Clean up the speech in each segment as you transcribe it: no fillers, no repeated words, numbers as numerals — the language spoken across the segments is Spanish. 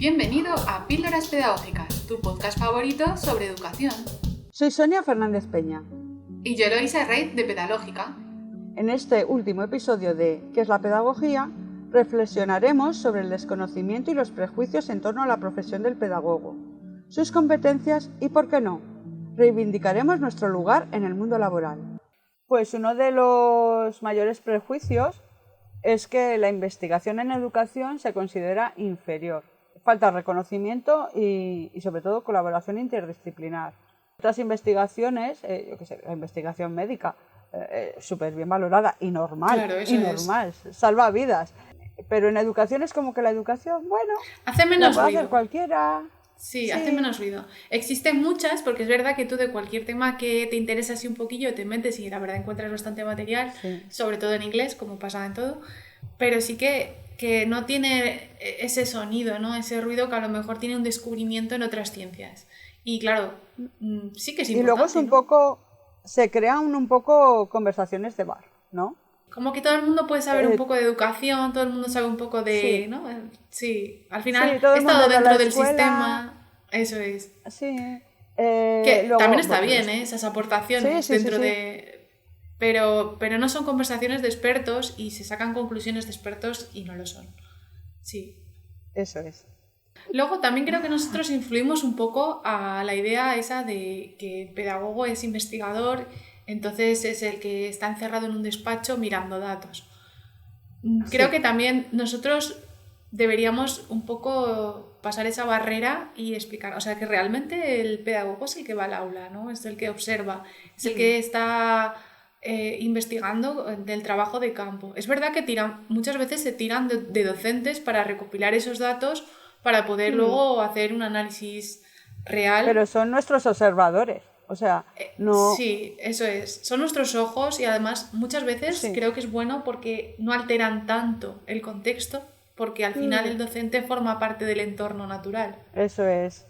Bienvenido a Píldoras Pedagógicas, tu podcast favorito sobre educación. Soy Sonia Fernández Peña. Y yo, Eloisa Rey, de Pedagógica. En este último episodio de ¿Qué es la pedagogía?, reflexionaremos sobre el desconocimiento y los prejuicios en torno a la profesión del pedagogo, sus competencias y, ¿por qué no?, reivindicaremos nuestro lugar en el mundo laboral. Pues uno de los mayores prejuicios es que la investigación en educación se considera inferior. Falta reconocimiento y sobre todo colaboración interdisciplinar. Otras investigaciones, la investigación médica, súper bien valorada y normal, Claro, salva vidas. Pero en educación es como que la educación, bueno, hace menos la puede ruido. hacer cualquiera. Sí, hace menos ruido. Existen muchas, porque es verdad que tú de cualquier tema que te interesa así un poquillo te metes y la verdad encuentras bastante material, sobre todo en inglés, como pasa en todo, pero sí que no tiene ese sonido, ¿no? Ese ruido que a lo mejor tiene un descubrimiento en otras ciencias. Y claro, sí que es importante. Y luego es un poco, se crean un poco conversaciones de bar, ¿no? Como que todo el mundo puede saber un poco de educación, todo el mundo sabe un poco de... Sí. ¿no? Sí, al final todo he el estado mundo dentro de la del escuela. sistema, eso es. Sí. Que luego, también está bueno, bien, esas aportaciones dentro de... Pero no son conversaciones de expertos y se sacan conclusiones de expertos y no lo son. Sí. Eso es. Luego también creo que nosotros influimos un poco a la idea esa de que el pedagogo es investigador, entonces es el que está encerrado en un despacho mirando datos. Creo que también nosotros deberíamos un poco pasar esa barrera y explicar, o sea, que realmente el pedagogo es el que va al aula, ¿no? Es el que observa, es el que está investigando del trabajo de campo. Es verdad que muchas veces se tiran de docentes para recopilar esos datos para poder luego hacer un análisis real. Pero son nuestros observadores, o sea, no... Sí, eso es. Son nuestros ojos y además muchas veces creo que es bueno porque no alteran tanto el contexto, porque al final el docente forma parte del entorno natural. Eso es.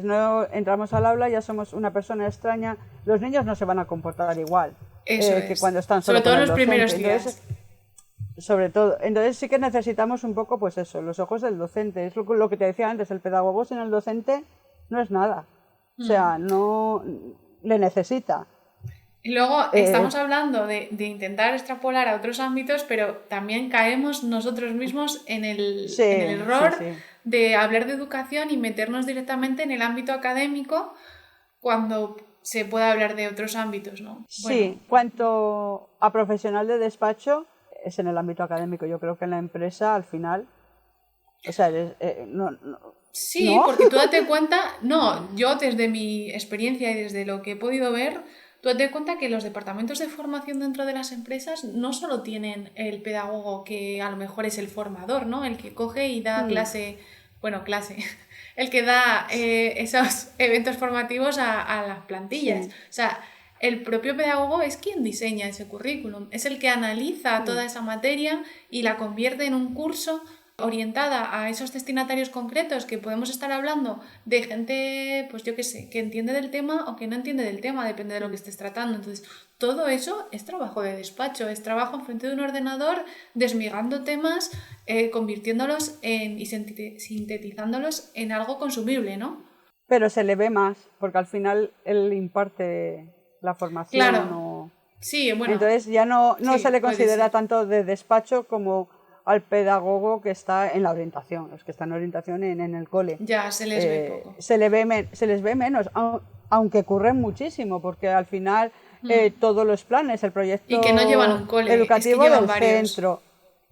No entramos al aula, ya somos una persona extraña. Los niños no se van a comportar igual que cuando están solo sobre todo con en el los docente. primeros días. Entonces sí que necesitamos un poco, pues eso, los ojos del docente. Es lo que te decía antes, el pedagogo sin el docente no es nada. O sea, no le necesita. Y luego estamos hablando de intentar extrapolar a otros ámbitos, pero también caemos nosotros mismos en el error de hablar de educación y meternos directamente en el ámbito académico cuando se puede hablar de otros ámbitos, ¿no? Sí, cuanto a profesional de despacho, es en el ámbito académico. Yo creo que en la empresa, al final, o sea, Sí, ¿no? porque tú date cuenta, yo desde mi experiencia y desde lo que he podido ver, tú date cuenta que los departamentos de formación dentro de las empresas no solo tienen el pedagogo que a lo mejor es el formador, ¿no? El que coge y da clase, el que da esos eventos formativos a las plantillas. O sea, el propio pedagogo es quien diseña ese currículum, es el que analiza toda esa materia y la convierte en un curso orientada a esos destinatarios concretos, que podemos estar hablando de gente, pues yo qué sé, que entiende del tema o que no entiende del tema, depende de lo que estés tratando. Entonces, todo eso es trabajo de despacho, es trabajo enfrente de un ordenador, desmigando temas, convirtiéndolos y sintetizándolos en algo consumible, ¿no? Pero se le ve más, porque al final él imparte la formación. Claro. Sí, bueno. Entonces ya no se le considera tanto de despacho como al pedagogo que está en la orientación, los que están en orientación en el cole. Ya, se les ve poco. Se les ve menos, aunque ocurren muchísimo, porque al final todos los planes, el proyecto y que no llevan un cole, educativo es que llevan del varios. centro,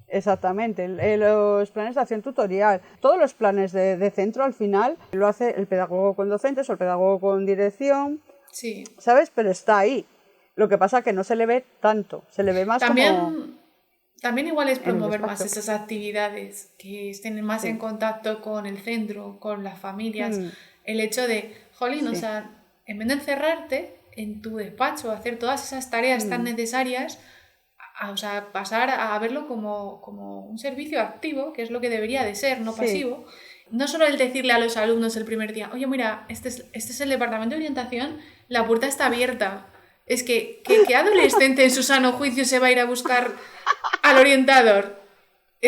exactamente, los planes de acción tutorial, todos los planes de centro al final lo hace el pedagogo con docentes o el pedagogo con dirección, ¿sabes? Pero está ahí. Lo que pasa es que no se le ve tanto, se le ve más También igual es promover más esas actividades, que estén más en contacto con el centro, con las familias. El hecho de, jolín, o sea, en vez de encerrarte en tu despacho, hacer todas esas tareas tan necesarias, o sea, pasar a verlo como un servicio activo, que es lo que debería de ser, no pasivo. No solo el decirle a los alumnos el primer día, oye, mira, este es el departamento de orientación, la puerta está abierta. Es que ¿qué adolescente en su sano juicio se va a ir a buscar al orientador?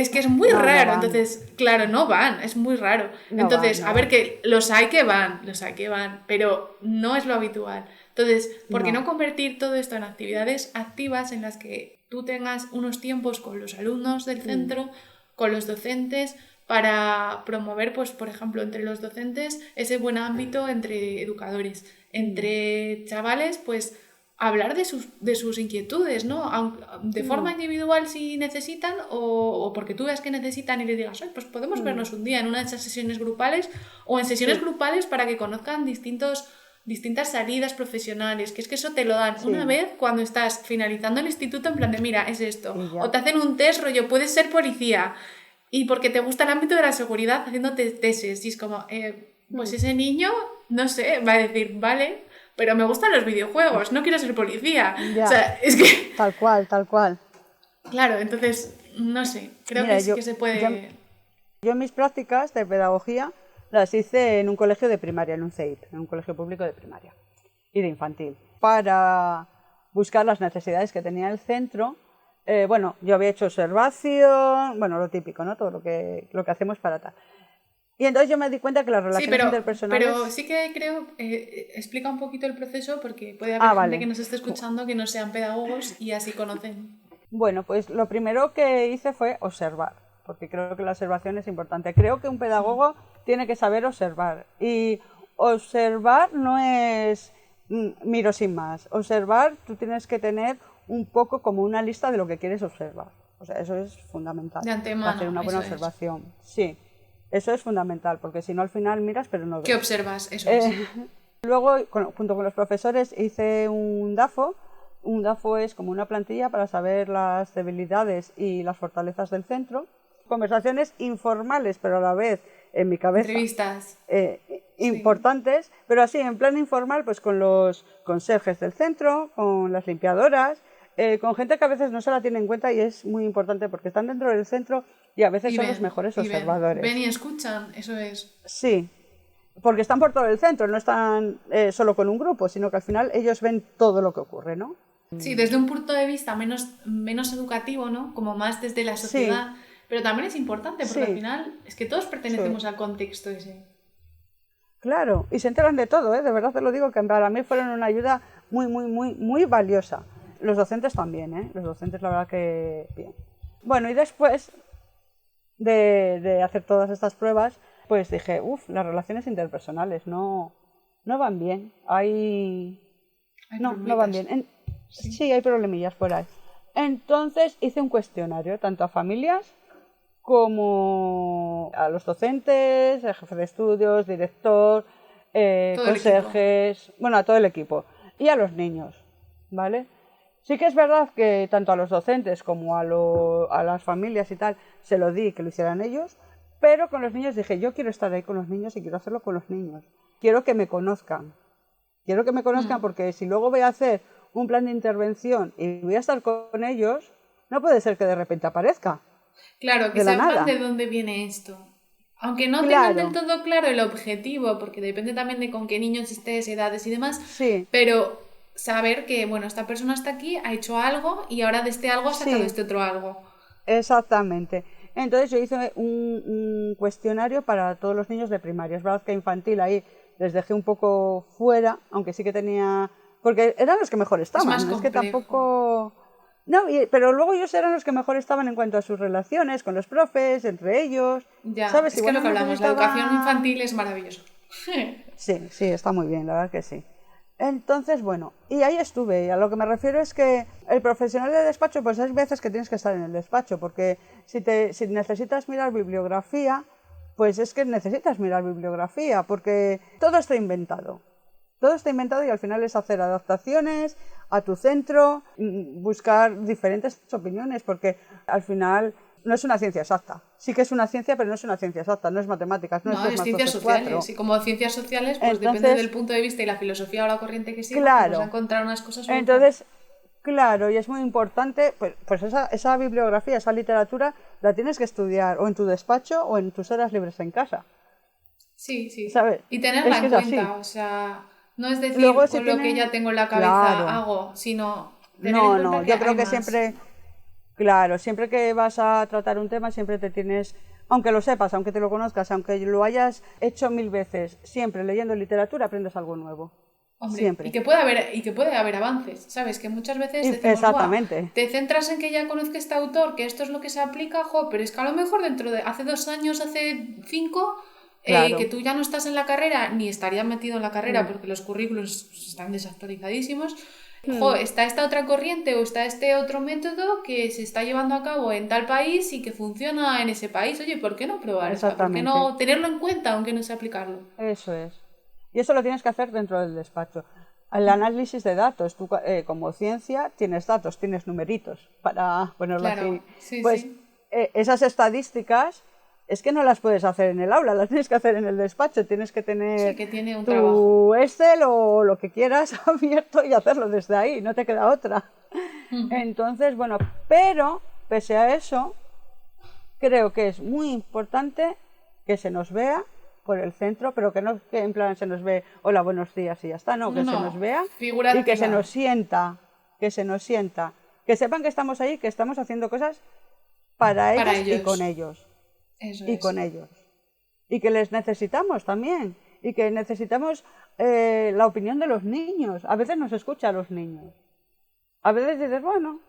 Es que es muy No, no raro, van. entonces, claro, no van, es muy raro. No Entonces, van, no a ver, van. que los hay que van, pero no es lo habitual. Entonces, ¿por qué no No. convertir todo esto en actividades activas en las que tú tengas unos tiempos con los alumnos del centro, con los docentes, para promover, pues, por ejemplo, entre los docentes ese buen ámbito entre educadores, entre chavales, pues hablar de sus inquietudes, ¿no? De forma individual si necesitan o porque tú veas que necesitan y les digas, "Ay, pues podemos vernos un día en una de esas sesiones grupales o en sesiones Sí. grupales para que conozcan distintas salidas profesionales, que es que eso te lo dan Sí. una vez cuando estás finalizando el instituto en plan de, mira, es esto. Y ya. O te hacen un test rollo, puedes ser policía y porque te gusta el ámbito de la seguridad haciéndote tesis y es como, pues ese niño, no sé, va a decir, vale, pero me gustan los videojuegos, no quiero ser policía. Ya. O sea, es que, Tal cual, tal cual. claro, entonces, no sé, creo Mira, que sí que se puede... yo mis prácticas de pedagogía las hice en un colegio de primaria, en un CEIP, en un colegio público de primaria y de infantil, para buscar las necesidades que tenía el centro. Bueno, yo había hecho observación, bueno, lo típico, ¿no? Todo lo que hacemos para tal. Y entonces yo me di cuenta que las Sí, relaciones interpersonales... pero sí que creo, explica un poquito el proceso porque puede haber gente vale. que nos esté escuchando que no sean pedagogos y así conocen. Bueno, pues lo primero que hice fue observar, porque creo que la observación es importante. Creo que un pedagogo tiene que saber observar. Y observar no es miro sin más. Observar, tú tienes que tener un poco como una lista de lo que quieres observar. O sea, eso es fundamental. De antemano, hacer una buena eso es. observación. Sí, eso es fundamental, porque si no al final miras pero no ves. ¿Qué observas? Eso es. Luego, junto con los profesores, hice un DAFO. Un DAFO es como una plantilla para saber las debilidades y las fortalezas del centro. Conversaciones informales, pero a la vez, en mi cabeza, Entrevistas. importantes, pero así, en plan informal, pues con los conserjes del centro, con las limpiadoras, con gente que a veces no se la tiene en cuenta y es muy importante porque están dentro del centro y a veces son los mejores observadores. Ven y escuchan, eso es. Sí, porque están por todo el centro, no están solo con un grupo, sino que al final ellos ven todo lo que ocurre, ¿no? Sí, desde un punto de vista menos educativo, ¿no? Como más desde la sociedad. Sí. Pero también es importante porque al final es que todos pertenecemos al contexto ese. Claro, y se enteran de todo, ¿eh? De verdad te lo digo, que para mí fueron una ayuda muy valiosa. Los docentes también, ¿eh? Los docentes la verdad que bien. Bueno, y después de hacer todas estas pruebas, pues dije, las relaciones interpersonales no van bien. No van bien. Sí, hay problemillas por ahí. Entonces hice un cuestionario, tanto a familias como a los docentes, el jefe de estudios, director, conserjes, bueno, a todo el equipo. Y a los niños, ¿vale? Sí que es verdad que tanto a los docentes como a las familias y tal, se lo di que lo hicieran ellos, pero con los niños dije, yo quiero estar ahí con los niños y quiero hacerlo con los niños. Quiero que me conozcan. Quiero que me conozcan porque si luego voy a hacer un plan de intervención y voy a estar con ellos, no puede ser que de repente aparezca. Claro, que sepan de dónde viene esto. Aunque no tengan del todo claro el objetivo, porque depende también de con qué niños estés, edades y demás, pero saber que, bueno, esta persona está aquí, ha hecho algo y ahora de este algo ha sacado este otro algo. Exactamente. Entonces yo hice un cuestionario para todos los niños de primaria. Es verdad que infantil ahí les dejé un poco fuera, aunque sí que tenía... Porque eran los que mejor estaban. Es que tampoco... No, pero luego ellos eran los que mejor estaban en cuanto a sus relaciones con los profes, entre ellos. Ya, ¿sabes? es que lo que hablamos, la educación infantil es maravilloso. Sí, está muy bien, la verdad que sí. Entonces, bueno, y ahí estuve. Y a lo que me refiero es que el profesional de despacho, pues hay veces que tienes que estar en el despacho, porque si necesitas mirar bibliografía, pues es que necesitas mirar bibliografía, porque todo está inventado. Todo está inventado y al final es hacer adaptaciones a tu centro, buscar diferentes opiniones, porque al final no es una ciencia exacta. Sí que es una ciencia, pero no es una ciencia exacta, no es matemáticas, no es ciencias sociales. Y como ciencias sociales, pues entonces, depende del punto de vista y la filosofía o la corriente que siga, claro, pues a encontrar unas cosas u otras. Entonces, claro, y es muy importante, pues esa bibliografía, esa literatura, la tienes que estudiar o en tu despacho o en tus horas libres en casa. Sí, ¿sabes? Y tenerla en cuenta, o sea, no es decir luego, con lo que ya tengo en la cabeza hago, sino tener en cuenta que yo creo hay que más. siempre Claro, siempre que vas a tratar un tema, siempre te tienes, aunque lo sepas, aunque te lo conozcas, aunque lo hayas hecho 1000 veces, siempre leyendo literatura aprendes algo nuevo. Hombre, Siempre. y que puede haber avances, ¿sabes? Que muchas veces decimos, ¡buah! Exactamente. Te centras en que ya conozco este autor, que esto es lo que se aplica, jo, pero es que a lo mejor dentro de hace 2 años, hace 5, que Claro. tú ya no estás en la carrera, ni estarías metido en la carrera Mm. porque los currículos están desactualizadísimos. Jo, Mm. está esta otra corriente o está este otro método que se está llevando a cabo en tal país y que funciona en ese país. Oye, ¿por qué no probar? O sea, ¿por qué Exactamente. no tenerlo en cuenta aunque no sé aplicarlo? Eso es. Y eso lo tienes que hacer dentro del despacho. El análisis de datos, tú como ciencia tienes datos, tienes numeritos, para ponerlo así. Claro, sí, Pues sí. esas estadísticas es que no las puedes hacer en el aula, las tienes que hacer en el despacho, tienes que Sí, tener que tiene un trabajo. tu Excel o lo que quieras abierto y hacerlo desde ahí, no te queda otra. Entonces, bueno, pero pese a eso, creo que es muy importante que se nos vea por el centro, pero que no que en plan se nos ve, hola, buenos días y ya está, no, No, que se nos no, vea figura y que se nos activa. sienta, que se nos sienta, que sepan que estamos ahí, que estamos haciendo cosas para Para ellos y con ellos. ellos, Eso y con es. ellos. Y que les necesitamos también, y que necesitamos la opinión de los niños. A veces nos escucha a los niños. A veces dices, bueno,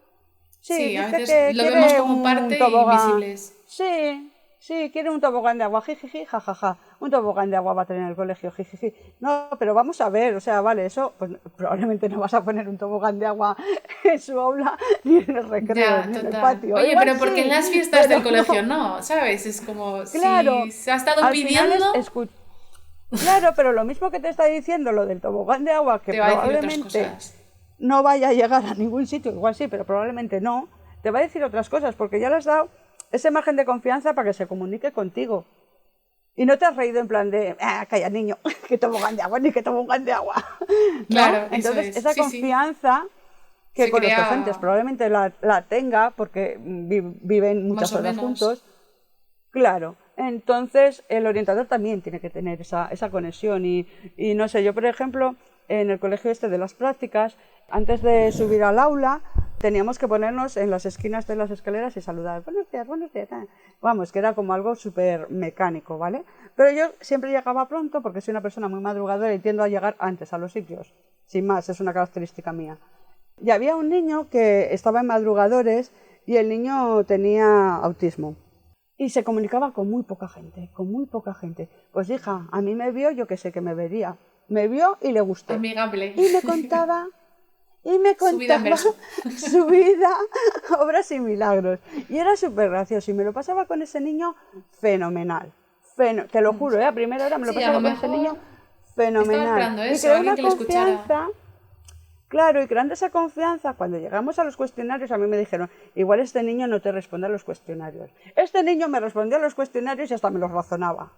sí, Sí, a dice veces que lo vemos quiere como un parte tobogán. invisibles. Sí, sí, quiere un tobogán de agua, jijiji, jajaja. Un tobogán de agua va a tener en el colegio, jijiji. No, pero vamos a ver, o sea, vale, eso, pues probablemente no vas a poner un tobogán de agua en su aula, ni en el recreo, Ya, ni en el total. patio. Oye, Igual pero porque en sí, las fiestas pero del colegio no. no, ¿sabes? Es como si Claro, se ha estado al final es pidiendo, escuchar. Claro, pero lo mismo que te está diciendo lo del tobogán de agua, que te va a decir otras probablemente cosas. no vaya a llegar a ningún sitio, igual sí, pero probablemente no, te va a decir otras cosas, porque ya le has dado ese margen de confianza para que se comunique contigo. Y no te has reído en plan de, calla niño, que tobogán de agua, ni que tobogán de agua, ¿no? Claro, eso Entonces, es. esa Sí, sí. confianza que Se con los docentes crea probablemente la tenga, porque viven más muchas o horas menos. juntos. Claro, entonces el orientador también tiene que tener esa conexión y no sé, yo por ejemplo, en el colegio este de las prácticas, antes de subir al aula, teníamos que ponernos en las esquinas de las escaleras y saludar, buenos días, vamos, que era como algo súper mecánico, ¿vale? Pero yo siempre llegaba pronto porque soy una persona muy madrugadora y tiendo a llegar antes a los sitios, sin más, es una característica mía. Y había un niño que estaba en madrugadores y el niño tenía autismo. Y se comunicaba con muy poca gente, con muy poca gente. Pues hija, a mí me vio, yo que sé que me vería. Me vio y le gusté. Amigable. Y me contaba, y me Su vida en contaba verso. su vida, obras y milagros. Y era súper gracioso. Y me lo pasaba con ese niño fenomenal. Te lo juro, a primera hora me lo Sí, a lo pasaba con ese mejor niño estaba fenomenal. esperando Y eso, creé alguien una que le escuchara. confianza. Claro, y creando esa confianza, cuando llegamos a los cuestionarios, a mí me dijeron, igual este niño no te responde a los cuestionarios. Este niño me respondió a los cuestionarios y hasta me los razonaba.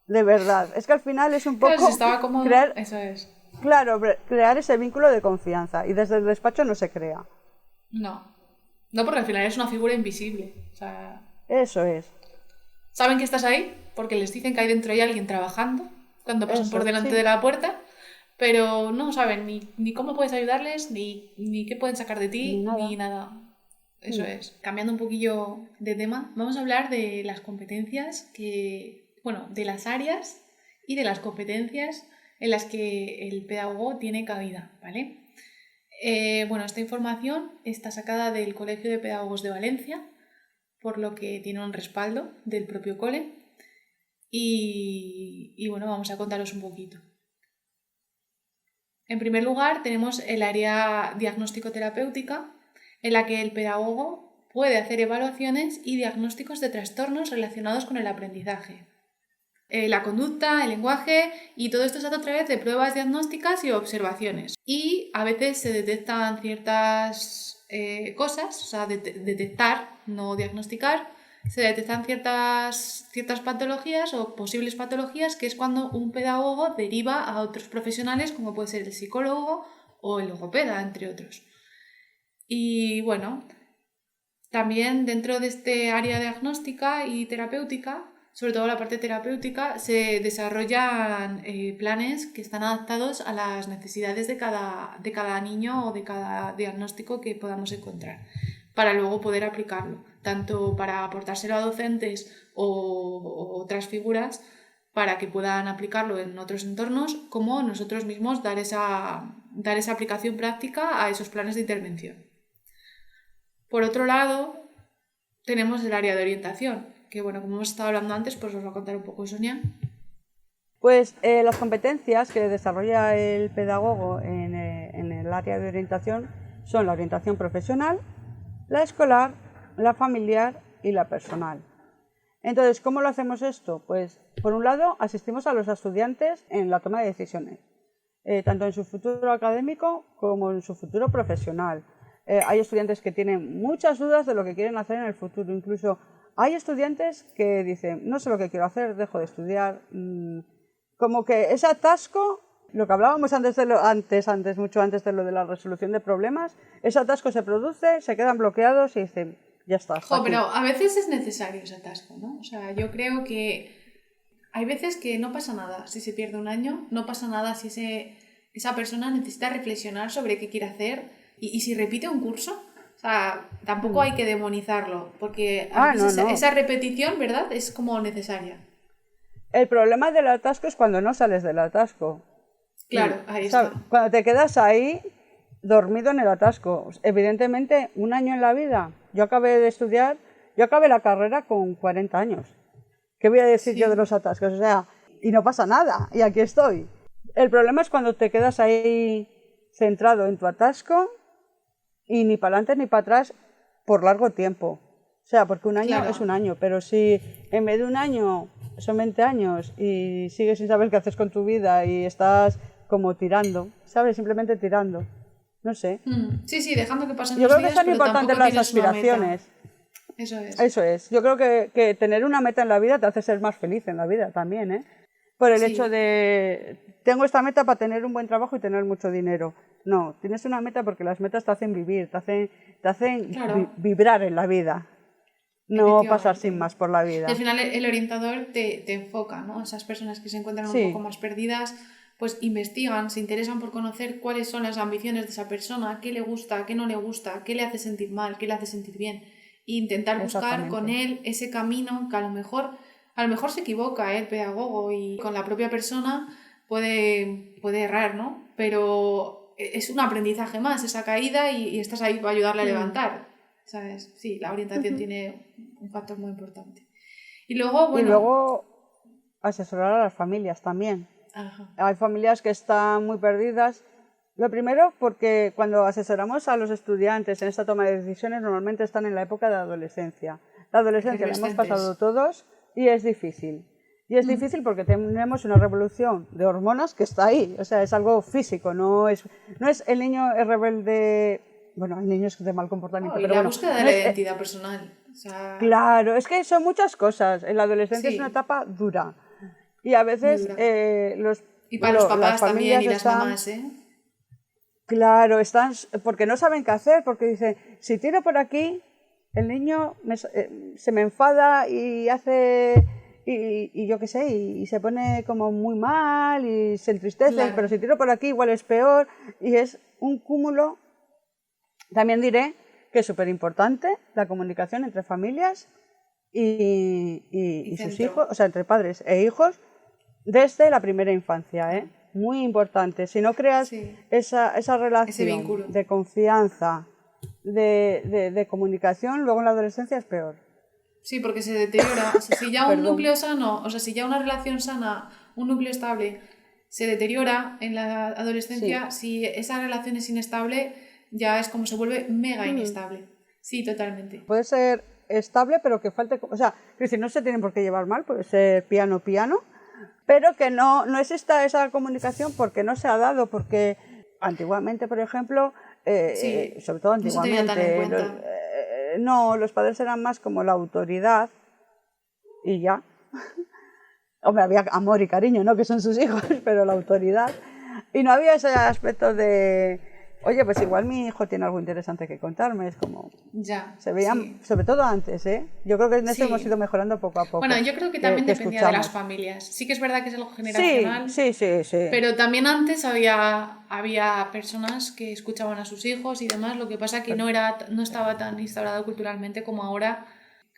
De verdad. Es que al final es un Claro, si poco estaba cómodo, crear, eso es. claro, crear ese vínculo de confianza. Y desde el despacho no se crea. No. No, porque al final es una figura invisible. O sea, Eso es. saben que estás ahí porque les dicen que ahí dentro hay alguien trabajando cuando pasan por Eso, delante de sí. la puerta, pero no saben ni cómo puedes ayudarles, ni qué pueden sacar de Ni ti, nada. ni nada. Eso Mm. es. Cambiando un poquillo de tema, vamos a hablar de las competencias bueno, de las áreas y de las competencias en las que el pedagogo tiene cabida, ¿vale? Bueno, esta información está sacada del Colegio de Pedagogos de Valencia, por lo que tiene un respaldo del propio cole. Y bueno, vamos a contaros un poquito. En primer lugar, tenemos el área diagnóstico-terapéutica, en la que el pedagogo puede hacer evaluaciones y diagnósticos de trastornos relacionados con el aprendizaje. La conducta, el lenguaje y todo esto se hace a través de pruebas diagnósticas y observaciones. Y a veces se detectan ciertas cosas, o sea, detectar, no diagnosticar, se detectan ciertas patologías o posibles patologías, que es cuando un pedagogo deriva a otros profesionales, como puede ser el psicólogo o el logopeda, entre otros. Y bueno, también dentro de este área diagnóstica y terapéutica, sobre todo la parte terapéutica, se desarrollan planes que están adaptados a las necesidades de cada niño o de cada diagnóstico que podamos encontrar. para luego poder aplicarlo, tanto para aportárselo a docentes o otras figuras para que puedan aplicarlo en otros entornos, como nosotros mismos dar esa aplicación práctica a esos planes de intervención. Por otro lado, tenemos el área de orientación, que bueno, como hemos estado hablando antes, pues os va a contar un poco Sonia. Pues las competencias que desarrolla el pedagogo en el área de orientación son la orientación profesional, la escolar, la familiar y la personal. Entonces, ¿cómo lo hacemos esto? Pues, por un lado, asistimos a los estudiantes en la toma de decisiones, tanto en su futuro académico como en su futuro profesional. Hay estudiantes que tienen muchas dudas de lo que quieren hacer en el futuro. Incluso hay estudiantes que dicen, no sé lo que quiero hacer, dejo de estudiar. Como que ese atasco, lo que hablábamos mucho antes de lo de la resolución de problemas, ese atasco se produce, se quedan bloqueados y dicen, ya está. Pero a veces es necesario ese atasco, ¿no? O sea, yo creo que hay veces que no pasa nada si se pierde un año, no pasa nada si esa persona necesita reflexionar sobre qué quiere hacer y si repite un curso. O sea, tampoco hay que demonizarlo, porque a veces esa repetición, ¿verdad?, es como necesaria. El problema del atasco es cuando no sales del atasco. Claro, ahí está. Cuando te quedas ahí dormido en el atasco. Evidentemente, un año en la vida. Yo acabé la carrera con 40 años. ¿Qué voy a decir yo de los atascos? O sea, y no pasa nada, y aquí estoy. El problema es cuando te quedas ahí centrado en tu atasco y ni para adelante ni para atrás por largo tiempo. O sea, porque un año es un año, pero si en vez de un año son 20 años y sigues sin saber qué haces con tu vida y estás como tirando, ¿sabes? Simplemente tirando. No sé. Sí, dejando que pasen los días. Yo creo que son importantes las aspiraciones. Eso es. Yo creo que tener una meta en la vida te hace ser más feliz en la vida también, ¿eh? Por el hecho de, tengo esta meta para tener un buen trabajo y tener mucho dinero. No, tienes una meta porque las metas te hacen vivir, te hacen vibrar en la vida. No pasar sin más por la vida. Y al final el orientador te enfoca, ¿no? Esas personas que se encuentran un poco más perdidas, pues investigan, se interesan por conocer cuáles son las ambiciones de esa persona, qué le gusta, qué no le gusta, qué le hace sentir mal, qué le hace sentir bien. E intentar buscar con él ese camino que a lo mejor se equivoca el pedagogo y con la propia persona puede errar, ¿no? Pero es un aprendizaje más, esa caída y estás ahí para ayudarle a levantar, ¿sabes? Sí, la orientación tiene un factor muy importante. Y luego, asesorar a las familias también. Ajá. Hay familias que están muy perdidas. Lo primero, porque cuando asesoramos a los estudiantes en esta toma de decisiones, normalmente están en la época de adolescencia. La adolescencia la hemos pasado todos y es difícil. Y es difícil porque tenemos una revolución de hormonas que está ahí. O sea, es algo físico, no es el niño es rebelde. Bueno, hay niños de mal comportamiento. Y la búsqueda de la identidad personal. O sea... Claro, es que son muchas cosas. En la adolescencia es una etapa dura. Y a veces y para los papás también y las mamás, ¿eh? Claro, están porque no saben qué hacer, porque dicen, si tiro por aquí, el niño se me enfada y hace... Y yo qué sé, y se pone como muy mal y se entristece, pero si tiro por aquí igual es peor. Y es un cúmulo. También diré que es súper importante la comunicación entre familias y sus hijos, o sea, entre padres e hijos, desde la primera infancia, ¿eh? Muy importante. Si no creas esa relación de confianza, de comunicación, luego en la adolescencia es peor. Sí, porque se deteriora. O sea, si ya un núcleo sano, o sea, si ya una relación sana, un núcleo estable, se deteriora en la adolescencia, si esa relación es inestable, ya es como se vuelve mega inestable. Sí, totalmente. Puede ser estable, pero que falte... O sea, es decir, no se tienen por qué llevar mal, puede ser piano, pero que no exista esa comunicación porque no se ha dado, porque antiguamente, por ejemplo, sobre todo antiguamente, los padres eran más como la autoridad y ya. Hombre, había amor y cariño, ¿no? Que son sus hijos, pero la autoridad. Y no había ese aspecto de Oye, pues igual mi hijo tiene algo interesante que contarme, es como... Ya, Se veían, sí. sobre todo antes, ¿eh? Yo creo que en eso Sí. hemos ido mejorando poco a poco. Bueno, yo creo que también dependía de las escuchamos. familias. Sí que es verdad que es algo Sí, generacional, sí, sí, sí. pero también antes había personas que escuchaban a sus hijos y demás, lo que pasa que no estaba tan instaurado culturalmente como ahora,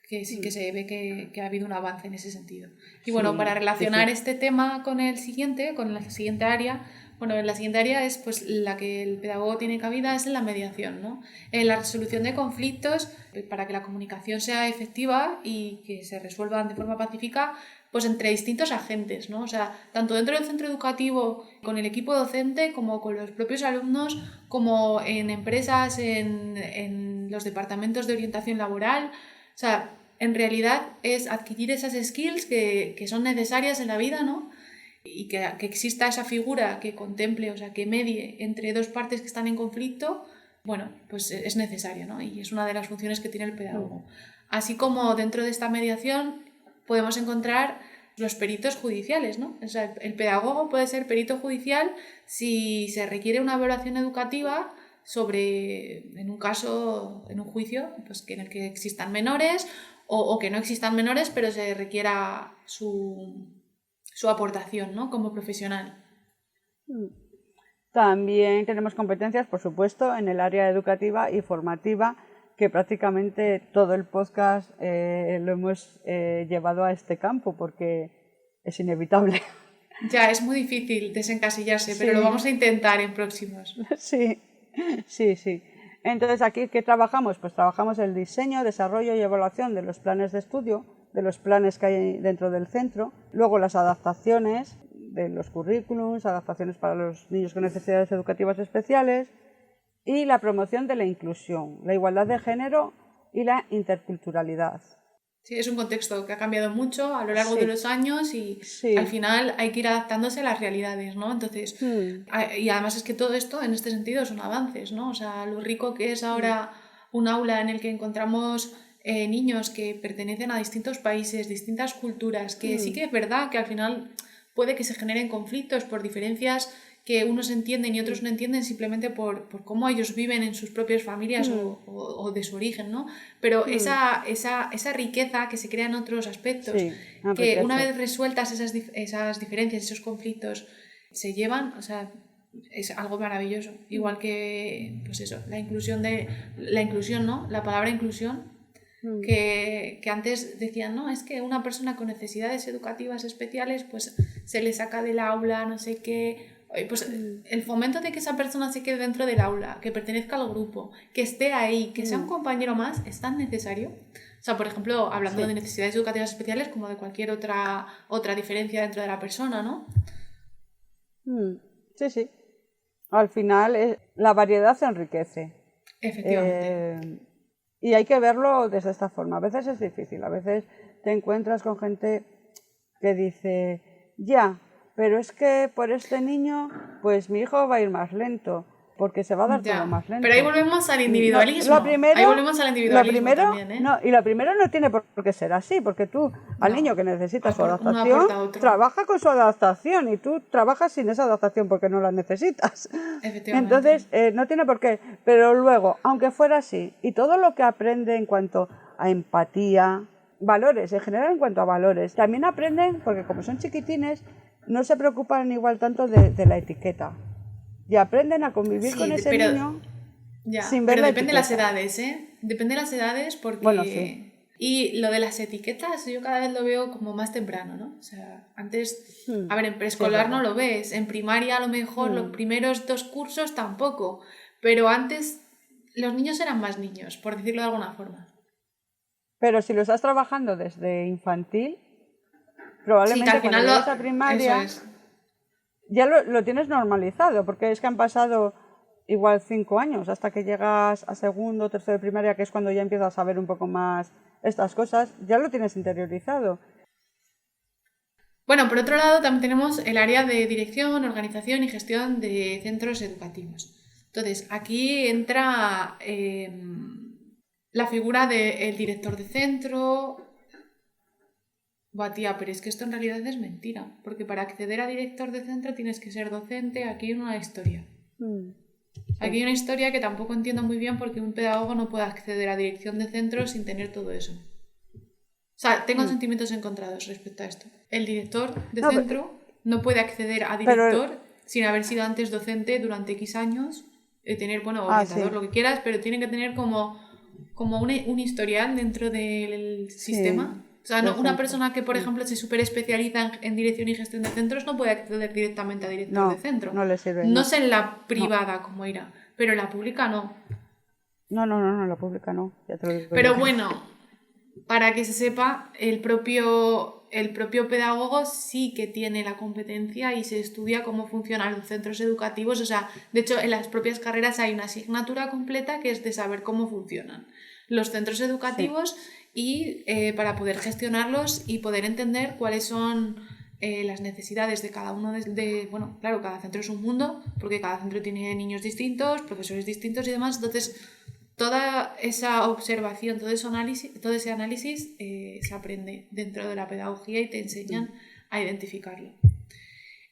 que sí que se ve que ha habido un avance en ese sentido. Y bueno, para Sí, sí, relacionar sí. este tema con el siguiente, con la siguiente área, bueno, la siguiente área es pues la que el pedagogo tiene cabida es en la mediación, ¿no? En la resolución de conflictos para que la comunicación sea efectiva y que se resuelvan de forma pacífica pues entre distintos agentes, ¿no? O sea, tanto dentro del centro educativo, con el equipo docente, como con los propios alumnos, como en empresas, en los departamentos de orientación laboral. O sea, en realidad es adquirir esas skills que son necesarias en la vida, ¿no? Y que exista esa figura que contemple, o sea, que medie entre dos partes que están en conflicto, bueno, pues es necesario, ¿no? Y es una de las funciones que tiene el pedagogo. Así como dentro de esta mediación podemos encontrar los peritos judiciales, ¿no? O sea, el pedagogo puede ser perito judicial si se requiere una evaluación educativa sobre, en un caso, en un juicio, pues que en el que existan menores o que no existan menores, pero se requiera su aportación, ¿no? Como profesional. También tenemos competencias, por supuesto, en el área educativa y formativa, que prácticamente todo el podcast lo hemos llevado a este campo porque es inevitable. Ya, es muy difícil desencasillarse, pero lo Sí, vamos a intentar en próximos. sí, sí, sí. Entonces, ¿aquí qué trabajamos? Pues trabajamos el diseño, desarrollo y evaluación de los planes de estudio, de los planes que hay dentro del centro, luego las adaptaciones de los currículums, adaptaciones para los niños con necesidades educativas especiales y la promoción de la inclusión, la igualdad de género y la interculturalidad. Sí, es un contexto que ha cambiado mucho a lo largo de Sí, los años y al sí. final hay que ir adaptándose a las realidades, ¿no? Entonces, y además es que todo esto en este sentido son avances, ¿no? O sea, lo rico que es ahora un aula en el que encontramos niños que pertenecen a distintos países, distintas culturas, que sí que es verdad que al final puede que se generen conflictos por diferencias que unos entienden y otros no entienden simplemente por cómo ellos viven en sus propias familias o de su origen, ¿no? Pero esa riqueza que se crea en otros aspectos, Sí, que una enriquece. vez resueltas esas diferencias, esos conflictos, se llevan, o sea, es algo maravilloso. Igual que, pues eso, la inclusión, ¿no? La palabra inclusión, que antes decían, no, es que una persona con necesidades educativas especiales, pues se le saca del aula, no sé qué. Pues el fomento de que esa persona se quede dentro del aula, que pertenezca al grupo, que esté ahí, que sea un compañero más, es tan necesario. O sea, por ejemplo, hablando Sí. de necesidades educativas especiales, como de cualquier otra diferencia dentro de la persona, ¿no? Sí, sí. Al final la variedad enriquece. Efectivamente. Y hay que verlo desde esta forma. A veces es difícil, a veces te encuentras con gente que dice, ya, pero es que por este niño, pues mi hijo va a ir más lento, porque se va a dar todo Ya. más Pero ahí lento. volvemos al No, individualismo. Ahí volvemos al lo individualismo primero, también, ¿eh? no, y lo primero no tiene por qué ser así, porque tú, al niño No. que necesita su Uno adaptación, aporta a otro. trabaja con su adaptación y tú trabajas sin esa adaptación porque no la necesitas. Efectivamente. Entonces, no tiene por qué. Pero luego, aunque fuera así, y todo lo que aprende en cuanto a empatía, valores, en general en cuanto a valores, también aprenden, porque como son chiquitines, no se preocupan igual tanto de la etiqueta. Y aprenden a convivir con Sí, ese pero niño ya, sin ver pero la depende de las etiqueta. edades, ¿eh? Depende de las edades Bueno, sí. porque... Y lo de las etiquetas yo cada vez lo veo como más temprano, ¿no? O sea, antes, a ver, en Sí, es preescolar no verdad. lo ves, en primaria a lo mejor los primeros 2 cursos tampoco, pero antes los niños eran más niños, por decirlo de alguna forma. Pero si lo estás trabajando desde infantil, Sí, que al probablemente cuando final llegues a eso primaria es. ya lo tienes normalizado, porque es que han pasado igual 5 años hasta que llegas a segundo o tercero de primaria, que es cuando ya empiezas a saber un poco más estas cosas, ya lo tienes interiorizado. Bueno, por otro lado, también tenemos el área de dirección, organización y gestión de centros educativos. Entonces, aquí entra la figura del director de centro. Buah, tía, pero es que esto en realidad es mentira, porque para acceder a director de centro tienes que ser docente, aquí hay una historia. Aquí hay una historia que tampoco entiendo muy bien porque un pedagogo no puede acceder a dirección de centro sin tener todo eso. O sea, tengo sentimientos encontrados respecto a esto. El director de centro no puede acceder a director sin haber sido antes docente durante X años, tener, bueno, orientador, lo que quieras, pero tiene que tener como un historial dentro del sistema. O sea, no, una persona que, por ejemplo, se súper especializa en dirección y gestión de centros no puede acceder directamente a director de centro. No le sirve. No sé en la privada cómo irá, pero en la pública no. No, en la pública no. Ya te lo digo. Pero bueno, para que se sepa, el propio pedagogo sí que tiene la competencia y se estudia cómo funcionan los centros educativos. O sea, de hecho, en las propias carreras hay una asignatura completa que es de saber cómo funcionan los centros educativos y para poder gestionarlos y poder entender cuáles son las necesidades de cada uno bueno, claro, cada centro es un mundo, porque cada centro tiene niños distintos, profesores distintos y demás. Entonces, toda esa observación, todo ese análisis se aprende dentro de la pedagogía y te enseñan a identificarlo.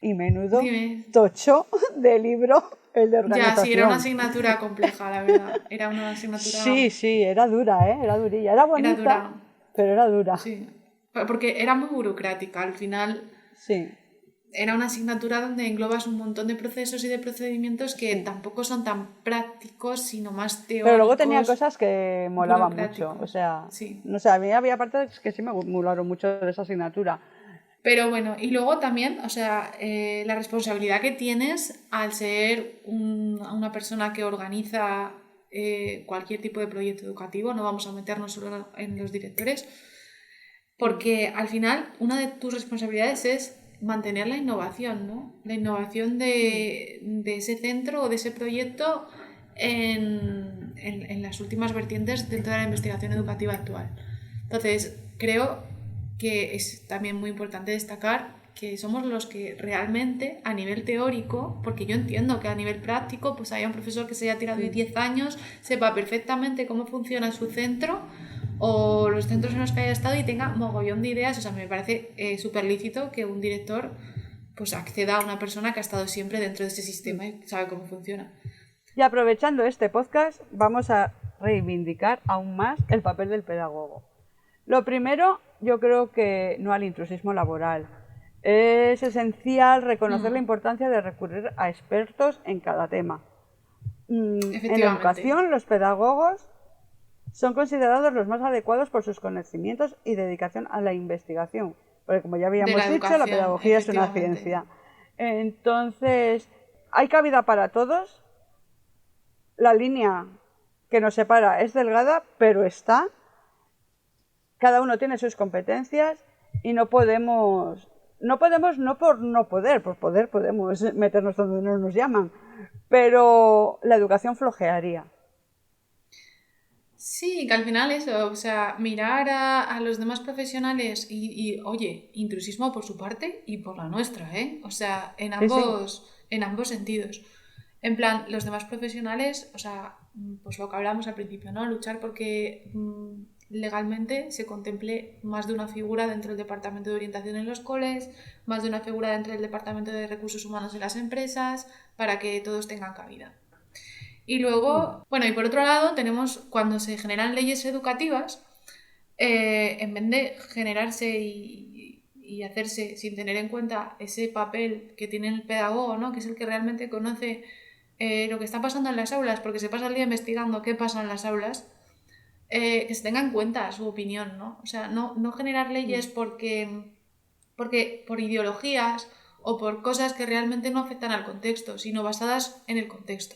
Y menudo tocho de libro el de organización. Ya, sí, era una asignatura compleja, la verdad. Era una asignatura... Sí, era dura, era durilla. Era bonita, era dura. Pero era dura. Sí, porque era muy burocrática. Al final era una asignatura donde englobas un montón de procesos y de procedimientos que tampoco son tan prácticos, sino más teóricos. Pero luego tenía cosas que molaban mucho. O sea, no sé, a mí había partes que sí me molaron mucho de esa asignatura. Pero bueno, y luego también, o sea, la responsabilidad que tienes al ser una persona que organiza cualquier tipo de proyecto educativo, no vamos a meternos solo en los directores, porque al final una de tus responsabilidades es mantener la innovación, ¿no? La innovación de ese centro o de ese proyecto en las últimas vertientes dentro de la investigación educativa actual. Entonces, creo que es también muy importante destacar que somos los que realmente a nivel teórico, porque yo entiendo que a nivel práctico pues haya un profesor que se haya tirado 10 años, sepa perfectamente cómo funciona su centro o los centros en los que haya estado y tenga mogollón de ideas. O sea, me parece súper lícito que un director pues acceda a una persona que ha estado siempre dentro de ese sistema y sabe cómo funciona. Y aprovechando este podcast, vamos a reivindicar aún más el papel del pedagogo. Lo primero, yo creo que no al intrusismo laboral. Es esencial reconocer la importancia de recurrir a expertos en cada tema. En la educación, los pedagogos son considerados los más adecuados por sus conocimientos y dedicación a la investigación. Porque como ya habíamos dicho, la pedagogía es una ciencia. Entonces, hay cabida para todos. La línea que nos separa es delgada, pero está. Cada uno tiene sus competencias y no por poder podemos meternos donde no nos llaman, pero la educación flojearía. Sí, que al final eso, o sea, mirar a los demás profesionales y, oye, intrusismo por su parte y por la nuestra, ¿eh? O sea, en ambos sentidos. En plan, los demás profesionales, o sea, pues lo que hablamos al principio, ¿no? Luchar porque legalmente se contemple más de una figura dentro del departamento de orientación en los coles, más de una figura dentro del departamento de recursos humanos en las empresas, para que todos tengan cabida. Y luego, bueno, y por otro lado tenemos cuando se generan leyes educativas, en vez de generarse y hacerse sin tener en cuenta ese papel que tiene el pedagogo, ¿no? Que es el que realmente conoce lo que está pasando en las aulas, porque se pasa el día investigando qué pasa en las aulas, que se tenga en cuenta su opinión, ¿no? O sea, no generar leyes porque por ideologías o por cosas que realmente no afectan al contexto, sino basadas en el contexto.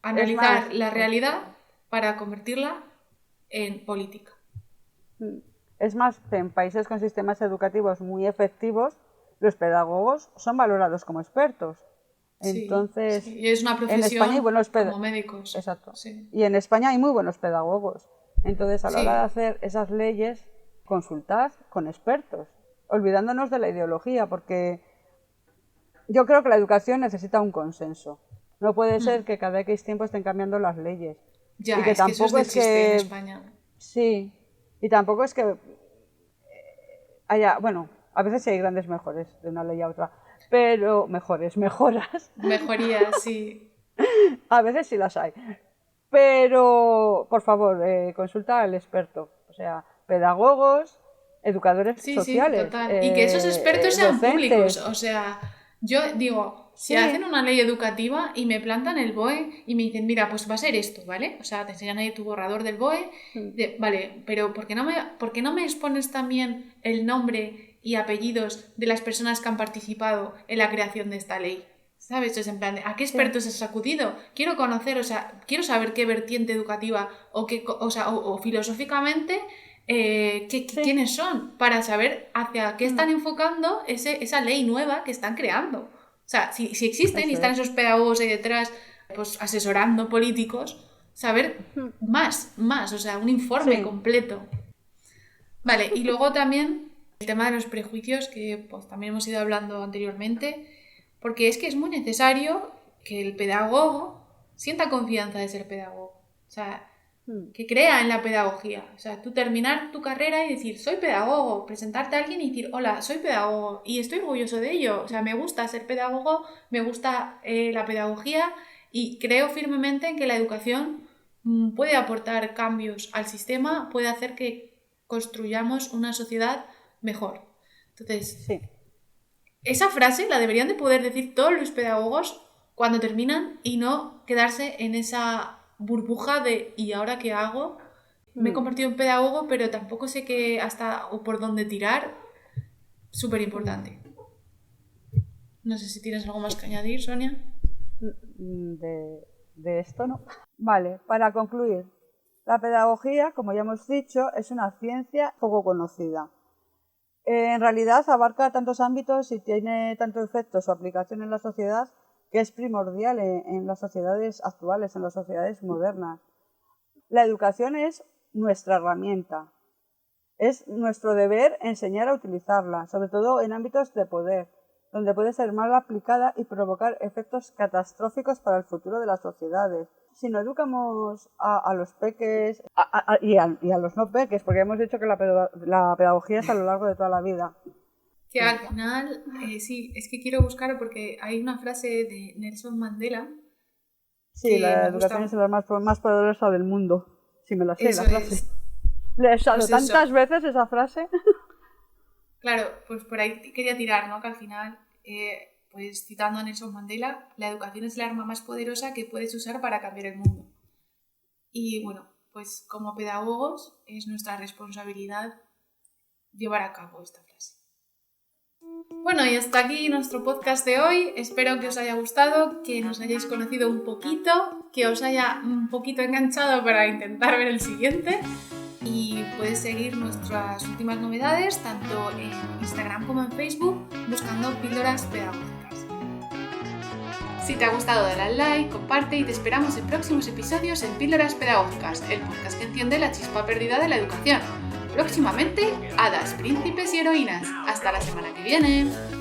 Analizar la realidad para convertirla en política. Es más, en países con sistemas educativos muy efectivos, los pedagogos son valorados como expertos. Entonces, sí. Y es una profesión en España hay buenos como médicos. Exacto. Sí. Y en España hay muy buenos pedagogos. Entonces, a la hora de hacer esas leyes, consultad con expertos, olvidándonos de la ideología, porque yo creo que la educación necesita un consenso. No puede ser que cada X tiempo estén cambiando las leyes. Ya, y que tampoco es que en España. Sí, y tampoco es que haya, bueno, a veces sí hay grandes mejores de una ley a otra, pero mejoras. Mejorías, sí. A veces sí las hay. Pero, por favor, consulta al experto. O sea, pedagogos, educadores Sí, sí, sociales, total. Y que esos expertos sean públicos. docentes. O sea, yo digo, si hacen Sí, una ley educativa y me plantan el BOE y me dicen, mira, pues va a ser esto, ¿vale? O sea, te enseñan ahí tu borrador del BOE, vale, pero por qué no me expones también el nombre y apellidos de las personas que han participado en la creación de esta ley? ¿Sabes? Es en plan, ¿a qué sí. expertos has acudido? Quiero conocer, o sea, quiero saber qué vertiente educativa o sea, o filosóficamente Sí. quiénes son, para saber hacia qué están enfocando esa ley nueva que están creando. O sea, si existen y Eso están es. esos pedagogos ahí detrás, pues asesorando políticos, saber más, o sea, un informe Sí. completo. Vale, y luego también el tema de los prejuicios, que pues, también hemos ido hablando anteriormente, porque es que es muy necesario que el pedagogo sienta confianza de ser pedagogo. O sea, que crea en la pedagogía. O sea, tú terminar tu carrera y decir, soy pedagogo, presentarte a alguien y decir, hola, soy pedagogo y estoy orgulloso de ello. O sea, me gusta ser pedagogo, me gusta la pedagogía y creo firmemente en que la educación puede aportar cambios al sistema, puede hacer que construyamos una sociedad mejor. Entonces, Sí. esa frase la deberían de poder decir todos los pedagogos cuando terminan y no quedarse en esa burbuja de ¿y ahora qué hago? Me he convertido en pedagogo, pero tampoco sé qué hasta o por dónde tirar. Súper importante. No sé si tienes algo más que añadir, Sonia. De esto no. Vale, para concluir, la pedagogía, como ya hemos dicho, es una ciencia poco conocida. En realidad abarca tantos ámbitos y tiene tanto efecto su aplicación en la sociedad que es primordial en las sociedades actuales, en las sociedades modernas. La educación es nuestra herramienta. Es nuestro deber enseñar a utilizarla, sobre todo en ámbitos de poder, donde puede ser mal aplicada y provocar efectos catastróficos para el futuro de las sociedades. Si no educamos a los peques y a los no peques, porque hemos dicho que la pedagogía es a lo largo de toda la vida. Que al final, sí, es que quiero buscar porque hay una frase de Nelson Mandela Sí, que la me educación es gusta. la más poderosa del mundo. Si me la sé, Eso la frase. es. Le he usado Pues eso. tantas veces esa frase. Claro, pues por ahí quería tirar, ¿no? Que al final, pues citando a Nelson Mandela, la educación es el arma más poderosa que puedes usar para cambiar el mundo. Y bueno, pues como pedagogos es nuestra responsabilidad llevar a cabo esta frase. Bueno, y hasta aquí nuestro podcast de hoy. Espero que os haya gustado, que nos hayáis conocido un poquito, que os haya un poquito enganchado para intentar ver el siguiente. Y puedes seguir nuestras últimas novedades tanto en Instagram como en Facebook buscando píldoras pedagógicas. Si te ha gustado, dale al like, comparte y te esperamos en próximos episodios en Píldoras Pedagógicas, el podcast que enciende la chispa perdida de la educación. Próximamente, hadas, príncipes y heroínas. Hasta la semana que viene.